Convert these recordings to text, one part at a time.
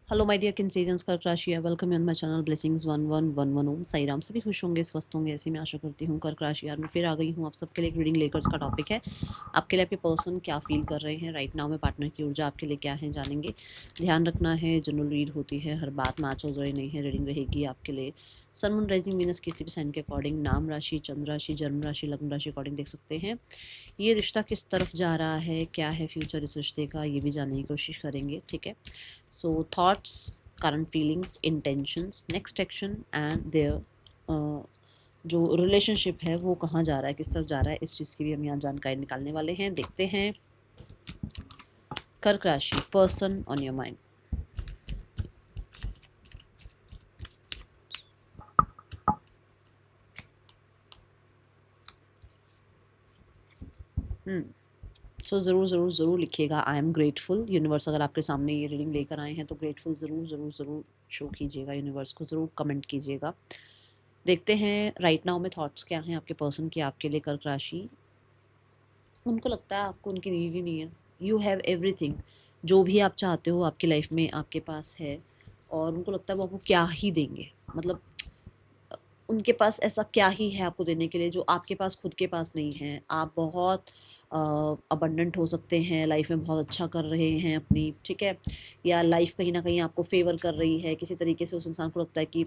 Hello my dear किंसेजन्स कर्क राशि है। Welcome on my channel blessings 1111 ओम साई राम। सभी खुश होंगे, स्वस्थ होंगे, ऐसी मैं आशा करती हूँ। कर्क राशि यार मैं फिर आ गई हूँ आप सबके लिए एक रीडिंग लेकर। इसका टॉपिक है आपके लिए आपके पर्सन क्या फील कर रहे हैं राइट नाउ में, पार्टनर की ऊर्जा आपके लिए क्या है जानेंगे। ध्यान रखना है, जनरल रीड होती है, हर बात मैच हो जाए नहीं है। रीडिंग रहेगी आपके लिए सन मून राइजिंग वीनस किसी भी साइन के अकॉर्डिंग, नाम राशि, चंद्र राशि, जन्म राशि, लग्न राशि अकॉर्डिंग देख सकते हैं। ये रिश्ता किस तरफ जा रहा है, क्या है फ्यूचर इस रिश्ते का, ये भी जानने की कोशिश करेंगे। ठीक है, so thoughts, current feelings, intentions, next action and their जो रिलेशनशिप है वो कहाँ जा रहा है, किस तरफ जा रहा है, इस चीज़ की भी हम यहाँ जानकारी निकालने वाले हैं। देखते हैं कर्क राशि, पर्सन ऑन योर माइंड। सो ज़रूर ज़रूर ज़रूर लिखिएगा आई एम ग्रेटफुल। यूनिवर्स अगर आपके सामने ये रीडिंग लेकर आए हैं तो ग्रेटफुल ज़रूर ज़रूर ज़रूर शो कीजिएगा, यूनिवर्स को ज़रूर कमेंट कीजिएगा। देखते हैं राइट नाउ में थॉट्स क्या हैं आपके पर्सन की आपके लिए। कर्क राशि, उनको लगता है आपको उनकी नीड ही नहीं है। यू हैव एवरीथिंग, जो भी आप चाहते हो आपकी लाइफ में आपके पास है, और उनको लगता है वो आपको क्या ही देंगे। मतलब उनके पास ऐसा क्या ही है आपको देने के लिए जो आपके पास खुद के पास नहीं है। आप बहुत अबंडेंट हो सकते हैं, लाइफ में बहुत अच्छा कर रहे हैं अपनी, ठीक है, या लाइफ कहीं ना कहीं आपको फेवर कर रही है किसी तरीके से। उस इंसान को लगता है कि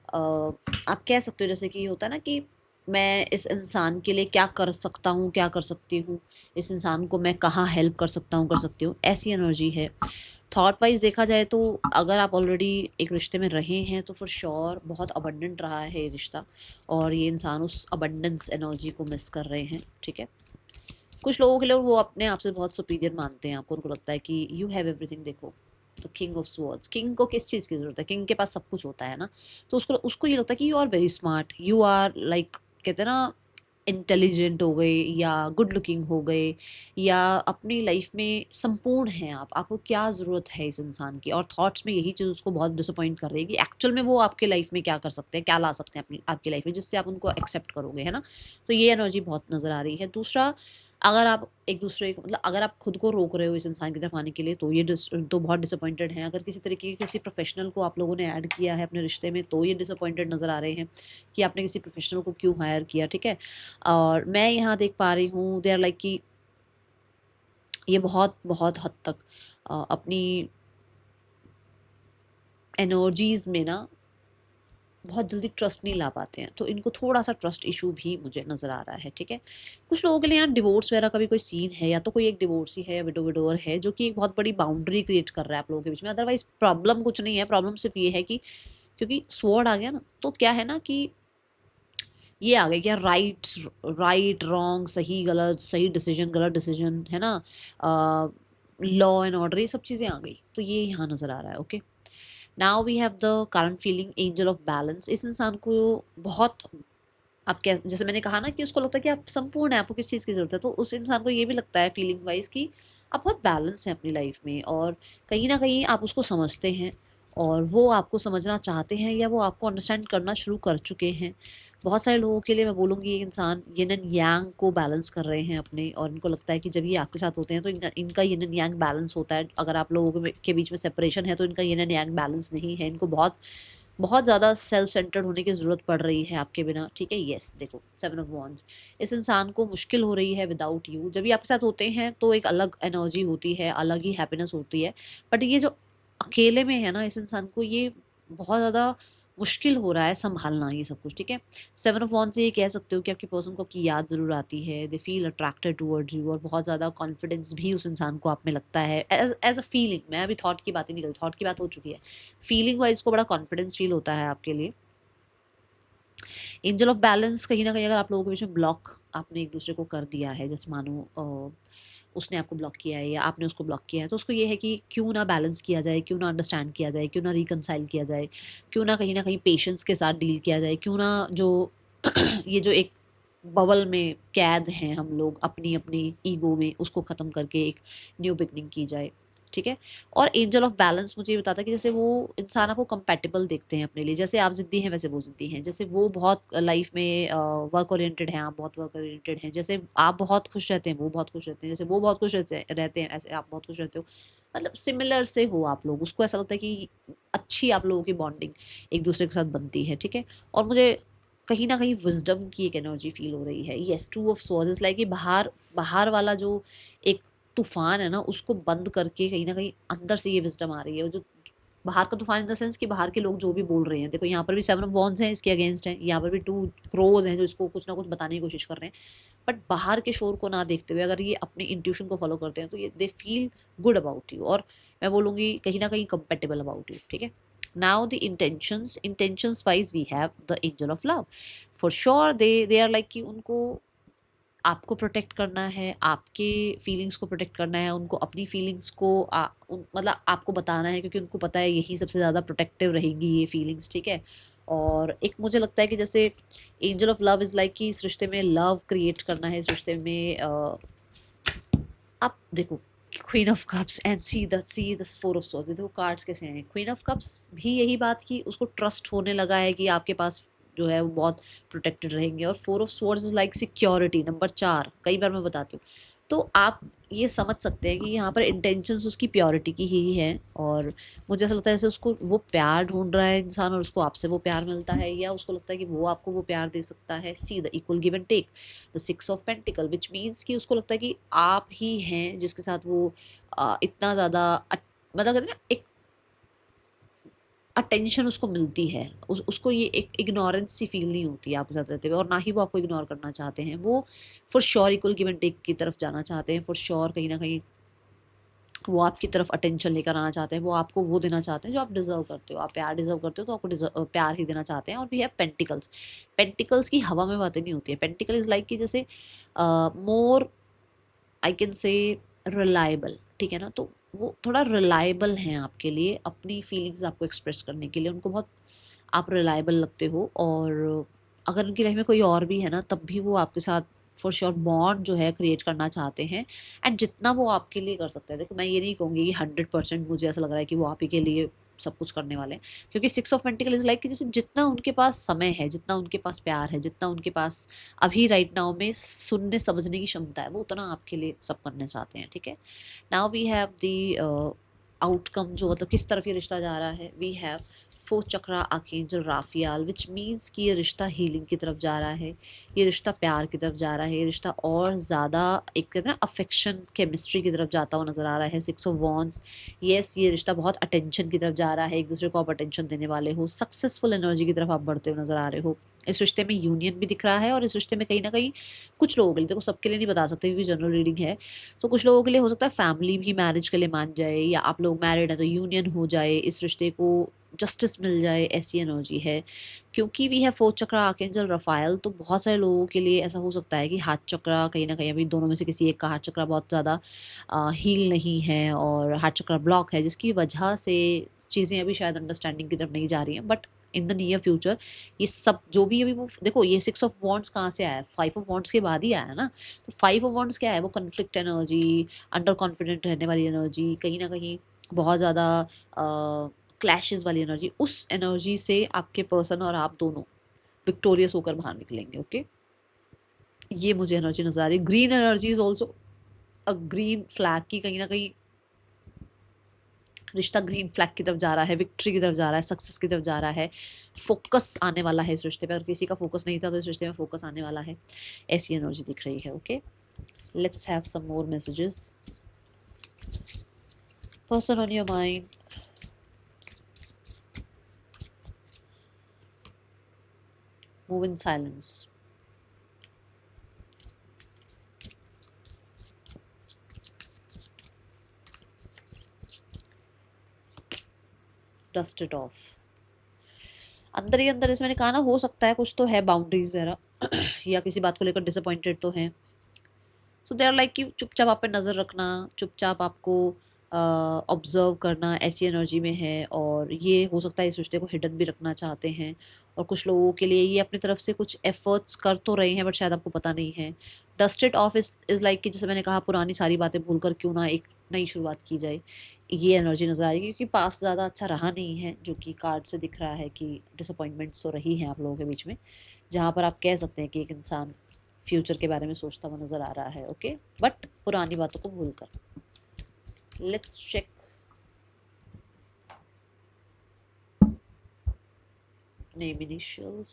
आप कह सकते हो जैसे कि होता है ना कि मैं इस इंसान के लिए क्या कर सकता हूँ, क्या कर सकती हूँ, इस इंसान को मैं कहाँ हेल्प कर सकता हूँ, कर सकती हूँ, ऐसी एनर्जी है। थॉट वाइज देखा जाए तो अगर आप ऑलरेडी एक रिश्ते में रहे हैं तो फॉर श्योर बहुत अबंडेंट रहा है ये रिश्ता, और ये इंसान उस अबंडेंस एनर्जी को मिस कर रहे हैं। ठीक है, कुछ लोगों के लिए वो अपने आप से बहुत सुपीरियर मानते हैं आपको, उनको लगता है कि यू हैव एवरीथिंग। देखो तो किंग ऑफ स्वॉर्ड्स, किंग को किस चीज़ की जरूरत है, किंग के पास सब कुछ होता है ना। तो उसको उसको ये लगता है कि you are very smart, you are like, कहते हैं ना, इंटेलिजेंट हो गए या गुड लुकिंग हो गए, या अपनी लाइफ में संपूर्ण हैं आप, आपको क्या ज़रूरत है इस इंसान की। और थॉट्स में यही चीज़ उसको बहुत डिसअपॉइंट कर रही है कि एक्चुअल में वो आपके लाइफ में क्या कर सकते हैं, क्या ला सकते हैं अपनी आपकी लाइफ में जिससे आप उनको एक्सेप्ट करोगे, है ना। तो ये एनर्जी बहुत नज़र आ रही है। दूसरा, अगर आप एक दूसरे को, मतलब अगर आप खुद को रोक रहे हो इस इंसान की तरफ आने के लिए तो ये तो बहुत डिसअपॉइंटेड हैं। अगर किसी तरीके के किसी प्रोफेशनल को आप लोगों ने ऐड किया है अपने रिश्ते में तो ये डिसअपॉइंटेड नज़र आ रहे हैं कि आपने किसी प्रोफेशनल को क्यों हायर किया। ठीक है, और मैं यहाँ देख पा रही हूँ दे आर लाइक कि ये बहुत बहुत हद तक अपनी एनर्जीज में ना बहुत जल्दी ट्रस्ट नहीं ला पाते हैं, तो इनको थोड़ा सा ट्रस्ट इशू भी मुझे नज़र आ रहा है। ठीक है, कुछ लोगों के लिए यहाँ डिवोर्स वगैरह का भी कोई सीन है, या तो कोई एक डिवोर्सी है या विडोवर है जो कि एक बहुत बड़ी बाउंड्री क्रिएट कर रहा है आप लोगों के बीच में। अदरवाइज प्रॉब्लम कुछ नहीं है, प्रॉब्लम सिर्फ ये है कि क्योंकि स्वॉर्ड आ गया ना, तो क्या है ना कि ये आ गया क्या, राइट रॉन्ग, सही गलत, सही डिसीजन गलत डिसीजन, है ना, लॉ एंड ऑर्डर, ये सब चीज़ें आ गई, तो ये यहाँ नज़र आ रहा है। Okay, now we have the current feeling angel of balance. इस इंसान को बहुत, आप क्या, जैसे मैंने कहा ना कि उसको लगता है कि आप संपूर्ण है, आपको किस चीज़ की ज़रूरत है, तो उस इंसान को ये भी लगता है फीलिंग वाइज कि आप बहुत बैलेंस हैं अपनी लाइफ में, और कहीं ना कहीं आप उसको समझते हैं और वो आपको समझना चाहते हैं, या वो आपको अंडरस्टैंड करना शुरू कर चुके हैं। बहुत सारे लोगों के लिए मैं बोलूँगी ये इंसान यिन एंड यांग को बैलेंस कर रहे हैं अपने, और इनको लगता है कि जब ये आपके साथ होते हैं तो इनका यिन एंड यांग बैलेंस होता है। अगर आप लोगों के बीच में सेपरेशन है तो इनका यिन एंड यांग बैलेंस नहीं है, इनको बहुत बहुत ज़्यादा सेल्फ सेंटर्ड होने की ज़रूरत पड़ रही है आपके बिना। ठीक है, येस, देखो 7 ऑफ वॉन्ड्स, इस इंसान को मुश्किल हो रही है विदाउट यू। जब ये आपके साथ होते हैं तो एक अलग एनर्जी होती है, अलग ही हैप्पीनेस होती है, बट ये जो अकेले में है ना, इस इंसान को ये बहुत ज़्यादा मुश्किल हो रहा है संभालना ये सब कुछ। ठीक है, 7 ऑफ वॉन्ड्स से ये कह सकते हो कि आपकी पर्सन को आपकी याद ज़रूर आती है, they feel attracted towards you, और बहुत ज़्यादा कॉन्फिडेंस भी उस इंसान को आप में लगता है एज अ फीलिंग। मैं अभी थॉट की बात ही नहीं करी, थॉट की बात हो चुकी है, फीलिंग वाइज को बड़ा कॉन्फिडेंस फील होता है आपके लिए। एंजल ऑफ बैलेंस, कहीं ना कहीं अगर आप लोगों के बीच में ब्लॉक आपने एक दूसरे को कर दिया है, जैसे मानो उसने आपको ब्लॉक किया है या आपने उसको ब्लॉक किया है, तो उसको ये है कि क्यों ना बैलेंस किया जाए, क्यों ना अंडरस्टैंड किया जाए, क्यों ना रिकनसाइल किया जाए, क्यों ना कहीं पेशेंस के साथ डील किया जाए, क्यों ना जो ये जो एक बबल में कैद हैं हम लोग अपनी अपनी ईगो में, उसको ख़त्म करके एक न्यू बिगनिंग की जाए। ठीक है। और एंजल ऑफ बैलेंस मुझे ये बताता है कि जैसे वो इंसान आपको कंपैटिबल देखते हैं अपने लिए, जैसे आप ज़िद्दी हैं वैसे वो ज़िद्दी हैं, जैसे वो बहुत लाइफ में वर्क ओरिएंटेड हैं, आप बहुत वर्क ओरिएंटेड हैं, जैसे आप बहुत खुश रहते हैं वो बहुत खुश रहते हैं, जैसे वो बहुत खुश रहते हैं ऐसे आप बहुत खुश रहते हो, मतलब सिमिलर से हो आप लोग, उसको ऐसा लगता है कि अच्छी आप लोगों की बॉन्डिंग एक दूसरे के साथ बनती है, ठीक है। और मुझे कहीं ना कहीं विजडम की एक एनर्जी फील हो रही है। Yes, two of swords is like कि बाहर बाहर वाला जो एक तूफान है ना, उसको बंद करके कहीं ना कहीं अंदर से ये विजडम आ रही है। जो बाहर का तूफान इन द सेंस कि बाहर के लोग जो भी बोल रहे हैं, देखो यहाँ पर भी 7 ऑफ वॉन्ड्स हैं, इसके अगेंस्ट हैं, यहाँ पर भी 2 क्रोज हैं जो इसको कुछ ना कुछ बताने की कोशिश कर रहे हैं, बट बाहर के शोर को ना देखते हुए अगर ये अपने इंट्यूशन को फॉलो करते हैं तो ये they feel good about you, और मैं बोलूँगी कहीं ना कहीं कंपेटेबल अबाउट यू, ठीक है। Now the intentions wise we have the angel of love. For sure they are like कि उनको आपको प्रोटेक्ट करना है, आपके फीलिंग्स को प्रोटेक्ट करना है, उनको अपनी फीलिंग्स को मतलब आपको बताना है, क्योंकि उनको पता है यही सबसे ज़्यादा प्रोटेक्टिव रहेगी ये फीलिंग्स, ठीक है। और एक मुझे लगता है कि जैसे angel of love is like कि इस रिश्ते में लव क्रिएट करना है, इस रिश्ते में आप देखो queen of cups and see the 4 of swords, देखो कार्ड्स कैसे हैं। क्वीन ऑफ कप्स भी यही बात कि उसको ट्रस्ट होने लगा है कि आपके पास जो है वो बहुत प्रोटेक्टेड रहेंगे, और 4 of swords is like security, number 4 कई बार मैं बताती हूँ। तो आप ये समझ सकते हैं कि यहाँ पर इंटेंशंस उसकी प्योरिटी की ही है, और मुझे ऐसा लगता है जैसे उसको वो प्यार ढूंढ रहा है इंसान, और उसको आपसे वो प्यार मिलता है, या उसको लगता है कि वो आपको वो प्यार दे सकता है। See the equal give and take, the 6 of pentacle, which means कि उसको लगता है कि आप ही हैं जिसके साथ वो इतना ज़्यादा मतलब कहते हैं ना एक अटेंशन उसको मिलती है, उसको ये एक इग्नोरेंस सी फील नहीं होती है आपके साथ रहते हुए, और ना ही वो आपको इग्नोर करना चाहते हैं। वो for sure equal give and take की तरफ जाना चाहते हैं, फॉर श्योर कहीं ना कहीं वो आपकी तरफ अटेंशन लेकर आना चाहते हैं, वो आपको वो देना चाहते हैं जो आप डिजर्व करते हो। आप प्यार डिजर्व करते हो तो आपको प्यार ही देना चाहते हैं। और वी हैव पेंटिकल्स, पेंटिकल्स की हवा में बातें नहीं होती है। पेंटिकल इज लाइक कि जैसे मोर आई कैन से रिलायबल, ठीक है ना। तो वो थोड़ा रिलायबल हैं आपके लिए, अपनी फीलिंग्स आपको एक्सप्रेस करने के लिए उनको बहुत आप रिलायबल लगते हो। और अगर उनकी लाइफ में कोई और भी है ना, तब भी वो आपके साथ फॉर श्योर बॉन्ड जो है क्रिएट करना चाहते हैं, एंड जितना वो आपके लिए कर सकते हैं। देखो मैं ये नहीं कहूँगी कि 100% मुझे ऐसा लग रहा है कि वो आप ही के लिए सब कुछ करने वाले हैं, क्योंकि 6 ऑफ पेंटिकल इज लाइक कि जैसे जितना उनके पास समय है, जितना उनके पास प्यार है, जितना उनके पास अभी राइट नाउ में सुनने समझने की क्षमता है, वो उतना आपके लिए सब करना चाहते हैं, ठीक है। Now we have the outcome, जो मतलब किस तरफ ये रिश्ता जा रहा है। We have 4 chakra archangel Raphael, which means कि ये रिश्ता हीलिंग की तरफ जा रहा है, ये रिश्ता प्यार की तरफ जा रहा है, ये रिश्ता और ज़्यादा एक कहते हैं ना अफेक्शन केमिस्ट्री की तरफ जाता हुआ नज़र आ रहा है। 6 ऑफ वॉन्ड्स, येस ये रिश्ता बहुत अटेंशन की तरफ जा रहा है, एक दूसरे को आप अटेंशन देने वाले हो, सक्सेसफुल एनर्जी की तरफ आप बढ़ते हुए नज़र आ रहे हो। इस रिश्ते में यूनियन भी दिख रहा है, और इस रिश्ते में कहीं ना कहीं कुछ लोगों के लिए, देखो सबके लिए नहीं बता सकते क्योंकि जनरल रीडिंग है, तो कुछ लोगों के लिए हो सकता है फैमिली भी मैरिज के लिए मान जाए, या आप लोग मैरिड हैं तो यूनियन हो जाए, इस रिश्ते को जस्टिस मिल जाए, ऐसी एनर्जी है। क्योंकि भी है 4 चक्रा आर्कएंजल रफायल, तो बहुत सारे लोगों के लिए ऐसा हो सकता है कि हाथ चक्रा कहीं ना कहीं अभी दोनों में से किसी एक का हाथ चक्रा बहुत ज़्यादा हील नहीं है, और हाथ चक्रा ब्लॉक है, जिसकी वजह से चीज़ें अभी शायद अंडरस्टैंडिंग की तरफ नहीं जा रही हैं। But in the near future ये सब जो भी अभी वो देखो, ये 6 ऑफ वॉन्ड्स कहाँ से आया है, 5 ऑफ वॉन्ड्स के बाद ही आया है ना। तो 5 ऑफ वॉन्ड्स क्या है, वो कन्फ्लिक्ट एनर्जी, अंडर कॉन्फिडेंट रहने वाली एनर्जी, कहीं ना कहीं बहुत ज़्यादा क्लैशेस वाली एनर्जी, उस एनर्जी से आपके पर्सन और आप दोनों विक्टोरियस होकर बाहर निकलेंगे। ओके, ये मुझे एनर्जी नजर आ रही है। Green energy is also a green flag की, कहीं ना कहीं रिश्ता ग्रीन फ्लैग की तरफ जा रहा है, विक्ट्री की तरफ जा रहा है, सक्सेस की तरफ जा रहा है, फोकस आने वाला है इस रिश्ते पे। अगर किसी का फोकस नहीं था तो इस रिश्ते में फोकस आने वाला है, ऐसी एनर्जी दिख रही है। Okay, let's have some more messages. Person on your mind, move in silence. Dust it off. अंदर ही अंदर, जैसे मैंने कहा ना, हो सकता है कुछ तो है बाउंड्रीज वगैरह या किसी बात को लेकर डिसअपॉइंटेड तो हैं। सो दे आर लाइक कि चुपचाप आप पे नज़र रखना, चुपचाप आपको ऑब्जर्व करना ऐसी एनर्जी में है, और ये हो सकता है इस रिश्ते को हिडन भी रखना चाहते हैं, और कुछ लोगों के लिए ये अपनी तरफ से कुछ एफर्ट्स कर तो रहे हैं बट शायद आपको पता नहीं है। Dust it of is like कि जैसे मैंने कहा, पुरानी सारी बातें भूलकर क्यों ना एक नई शुरुआत की जाए, ये एनर्जी नज़र आ रही है, क्योंकि पास्ट ज़्यादा अच्छा रहा नहीं है, जो कि कार्ड से दिख रहा है कि डिसअपॉइंटमेंट्स तो रही हैं आप लोगों के बीच में, जहाँ पर आप कह सकते हैं कि एक इंसान फ्यूचर के बारे में सोचता हुआ नज़र आ रहा है। ओके, बट पुरानी बातों को भूलकर। Let's check name initials.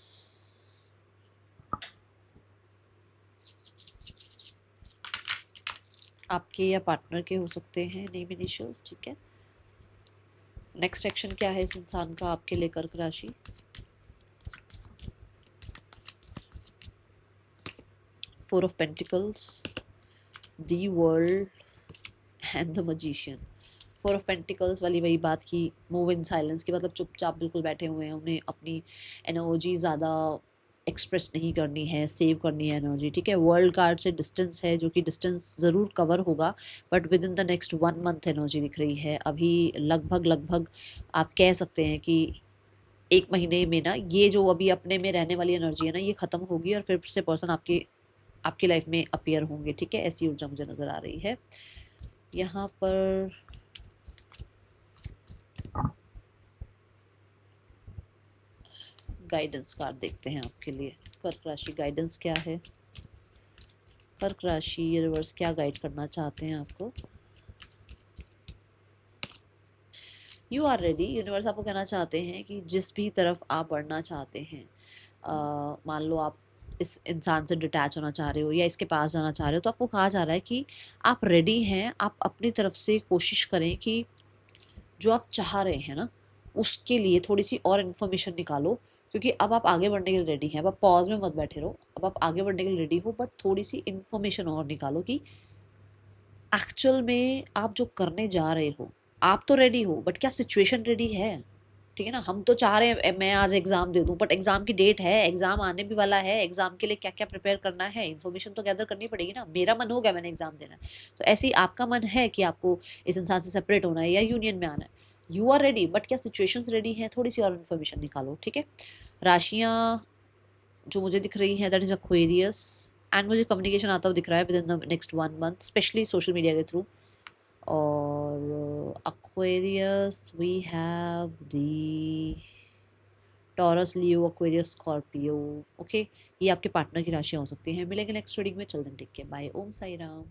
आपके या पार्टनर के हो सकते हैं नेम इनिशियल्स, ठीक है। नेक्स्ट एक्शन क्या है इस इंसान का आपके लिए, कर्क राशि। Four of pentacles, the world and the magician. Four of pentacles वाली वही बात की, मूव इन साइलेंस की, मतलब चुपचाप बिल्कुल बैठे हुए हैं, उन्हें अपनी एनर्जी ज़्यादा एक्सप्रेस नहीं करनी है, सेव करनी है एनर्जी, ठीक है। वर्ल्ड कार्ड से डिस्टेंस है, जो कि डिस्टेंस ज़रूर कवर होगा but with in the next 1 month energy दिख रही है। अभी लगभग आप कह सकते हैं कि 1 महीने में ना, ये जो अभी अपने में रहने वाली एनर्जी है ना, ये ख़त्म होगी और फिर से पर्सन आपकी लाइफ में अपीयर होंगे, ठीक है। ऐसी ऊर्जा मुझे नज़र आ रही है यहाँ पर। गाइडेंस कार्ड देखते हैं आपके लिए, कर्क राशि गाइडेंस क्या है। कर्क राशि यूनिवर्स क्या गाइड करना चाहते हैं आपको। You are ready. यूनिवर्स आपको कहना चाहते हैं कि जिस भी तरफ आप बढ़ना चाहते हैं, मान लो आप इस इंसान से डिटैच होना चाह रहे हो या इसके पास जाना चाह रहे हो, तो आपको कहा जा रहा है कि आप रेडी हैं। आप अपनी तरफ से कोशिश करें कि जो आप चाह रहे हैं ना, उसके लिए थोड़ी सी और इन्फॉर्मेशन निकालो, क्योंकि अब आप आगे बढ़ने के लिए रेडी हैं। अब आप पॉज में मत बैठे रहो, अब आप आगे बढ़ने के लिए रेडी हो, बट थोड़ी सी इन्फॉर्मेशन और निकालो कि एक्चुअल में आप जो करने जा रहे हो, आप तो रेडी हो बट क्या सिचुएशन रेडी है, ठीक है ना। हम तो चाह रहे हैं मैं आज एग्जाम दे दूं, बट एग्जाम की डेट है, एग्जाम आने भी वाला है, एग्जाम के लिए क्या क्या प्रिपेयर करना है, इन्फॉर्मेशन तो गैदर करनी पड़ेगी ना। मेरा मन हो गया मैंने एग्जाम देना है, तो ऐसे ही आपका मन है कि आपको इस इंसान से सेपरेट होना है या यूनियन में आना है। यू आर रेडी, बट क्या सिचुएशंस रेडी हैं, थोड़ी सी और इन्फॉर्मेशन निकालो, ठीक है। राशियाँ जो मुझे दिख रही है, दैट इज एक्वेरियस, एंड मुझे कम्युनिकेशन आता हुआ दिख रहा है within the next 1 month, specially social media के थ्रू। और Aquarius we have the Taurus, Leo, Aquarius, Scorpio. Okay, ये आपके पार्टनर की राशियाँ हो सकती हैं। मिलेंगे नेक्स्ट रीडिंग में, चल दें, टेक केयर, बाय, ओम साई राम।